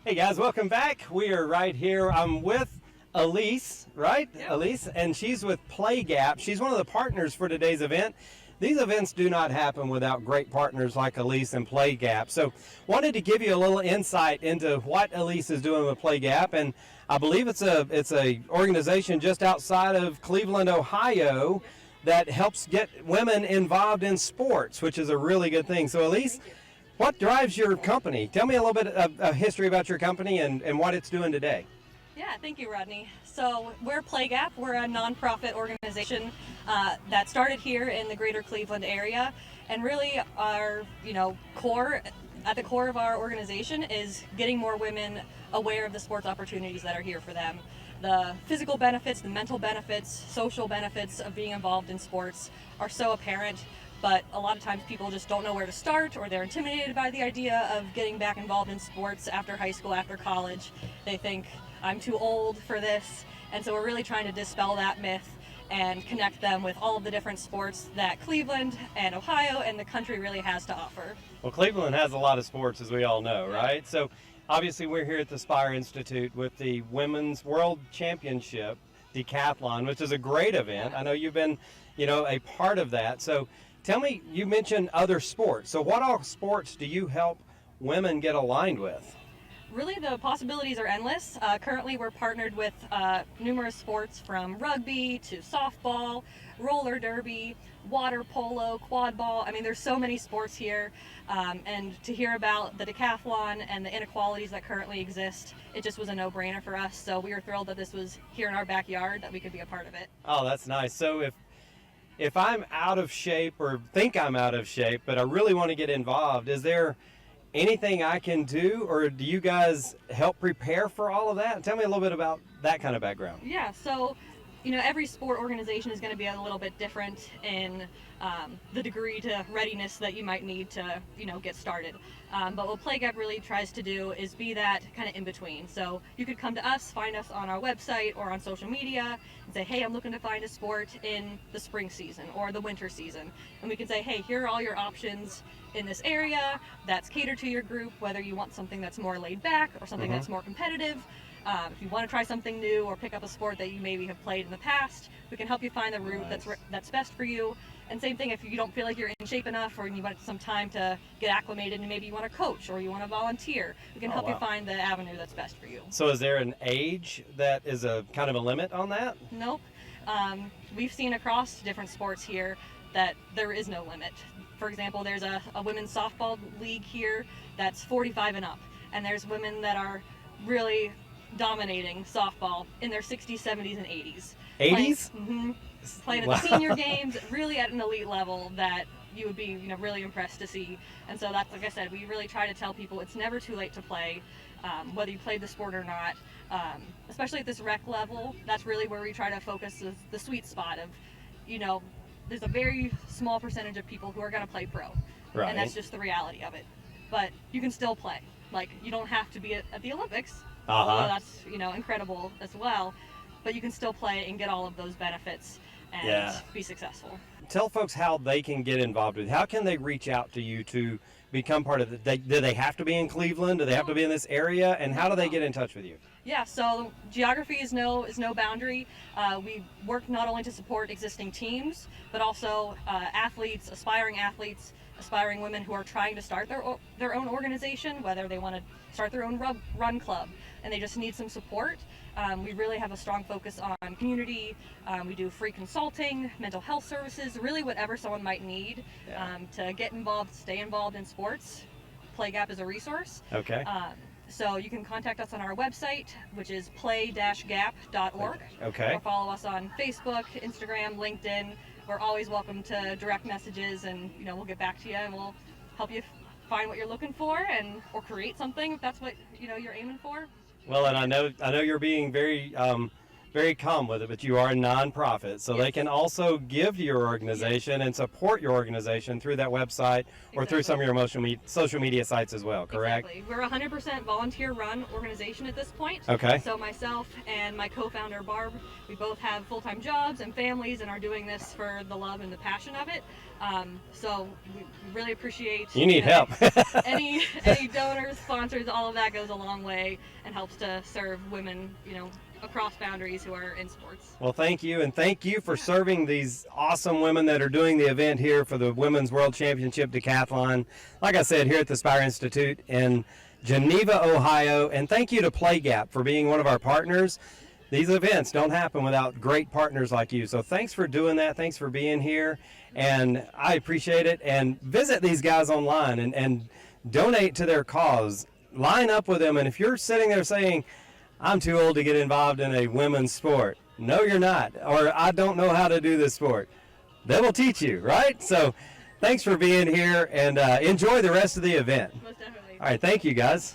Hey guys, welcome back. We are right here. I'm with Elise, right? Yep. Elise, and she's with Play Gap. She's one of the partners for today's event. These events do not happen without great partners like Elise and Play Gap. So, wanted to give you a little insight into what Elise is doing with Play Gap, and I believe it's a organization just outside of Cleveland, Ohio, that helps get women involved in sports, which is a really good thing. So, Elise, what drives your company? Tell me a little bit of history about your company and what it's doing today. Yeah, thank you, Rodney. So we're Play Gap. We're a nonprofit organization that started here in the greater Cleveland area, and really our core at the core of our organization is getting more women aware of the sports opportunities that are here for them. The physical benefits, the mental benefits, social benefits of being involved in sports are so apparent, but a lot of times people just don't know where to start, or they're intimidated by the idea of getting back involved in sports after high school, after college. They think, I'm too old for this, and so we're really trying to dispel that myth and connect them with all of the different sports that Cleveland and Ohio and the country really has to offer. Well, Cleveland has a lot of sports, as we all know, right? So obviously we're here at the Spire Institute with the Women's World Championship Decathlon, which is a great event. I know you've been, a part of that. So tell me, you mentioned other sports. So what all sports do you help women get aligned with? Really, the possibilities are endless. Currently, we're partnered with numerous sports from rugby to softball, roller derby, water polo, quad ball. I mean, there's so many sports here. And to hear about the decathlon and the inequalities that currently exist, it just was a no-brainer for us. So we were thrilled that this was here in our backyard, that we could be a part of it. Oh, that's nice. So if I'm out of shape or think I'm out of shape, but I really want to get involved, is there anything I can do, or do you guys help prepare for all of that? Tell me a little bit about that kind of background. Yeah, so every sport organization is going to be a little bit different in the degree to readiness that you might need to get started. But what Play Gap really tries to do is be that kind of in between. So you could come to us, find us on our website or on social media, and say, hey, I'm looking to find a sport in the spring season or the winter season. And we can say, hey, here are all your options in this area that's catered to your group, whether you want something that's more laid back or something that's more competitive. If you want to try something new or pick up a sport that you maybe have played in the past, we can help you find the route that's best for you. And same thing, if you don't feel like you're in shape enough, or you want some time to get acclimated and maybe you want to coach or you want to volunteer, we can help you find the avenue that's best for you. So is there an age that is a kind of a limit on that? Nope. We've seen across different sports here that there is no limit. For example, there's a women's softball league here that's 45 and up, and there's women that are really dominating softball in their 60s, 70s, and 80s. 80s? Playing at the senior games, really at an elite level that you would be really impressed to see. And so that's, like I said, we really try to tell people it's never too late to play, whether you played the sport or not. Especially at this rec level, that's really where we try to focus the sweet spot of, there's a very small percentage of people who are going to play pro. Right. And that's just the reality of it. But you can still play. Like, you don't have to be at the Olympics. Although that's, incredible as well. But you can still play and get all of those benefits and be successful. Tell folks how they can get involved with it. How can they reach out to you to become part of it? Do they have to be in Cleveland? Do they have to be in this area? And how do they get in touch with you? Yeah, so geography is no boundary. We work not only to support existing teams, but also athletes, aspiring women who are trying to start their own organization, whether they want to start their own run club and they just need some support. We really have a strong focus on community. We do free consulting, mental health services, really whatever someone might need to get involved, stay involved in sports. Play Gap is a resource. Okay. So you can contact us on our website, which is play-gap.org. Okay. Or follow us on Facebook, Instagram, LinkedIn. We're always welcome to direct messages, and we'll get back to you and we'll help you find what you're looking for or create something if that's what you're aiming for. Well, and I know you're being very very calm with it, but you are a nonprofit, so Yes. they can also give to your organization and support your organization through that website or through some of your social media sites as well, correct? Exactly. We're a 100% volunteer-run organization at this point. Okay. So myself and my co-founder Barb, we both have full-time jobs and families and are doing this for the love and the passion of it. So we really appreciate. You need help. any donors, sponsors, all of that goes a long way and helps to serve women, across boundaries who are in sports. Well, thank you, and thank you for serving these awesome women that are doing the event here for the Women's World Championship Decathlon. Like I said, here at the Spire Institute in Geneva, Ohio, and thank you to PlayGap for being one of our partners. These events don't happen without great partners like you, so thanks for doing that. Thanks for being here, and I appreciate it. And visit these guys online and donate to their cause. Line up with them, and if you're sitting there saying, I'm too old to get involved in a women's sport. No, you're not. Or I don't know how to do this sport. They will teach you, right? So thanks for being here, and enjoy the rest of the event. Most definitely. All right, thank you, guys.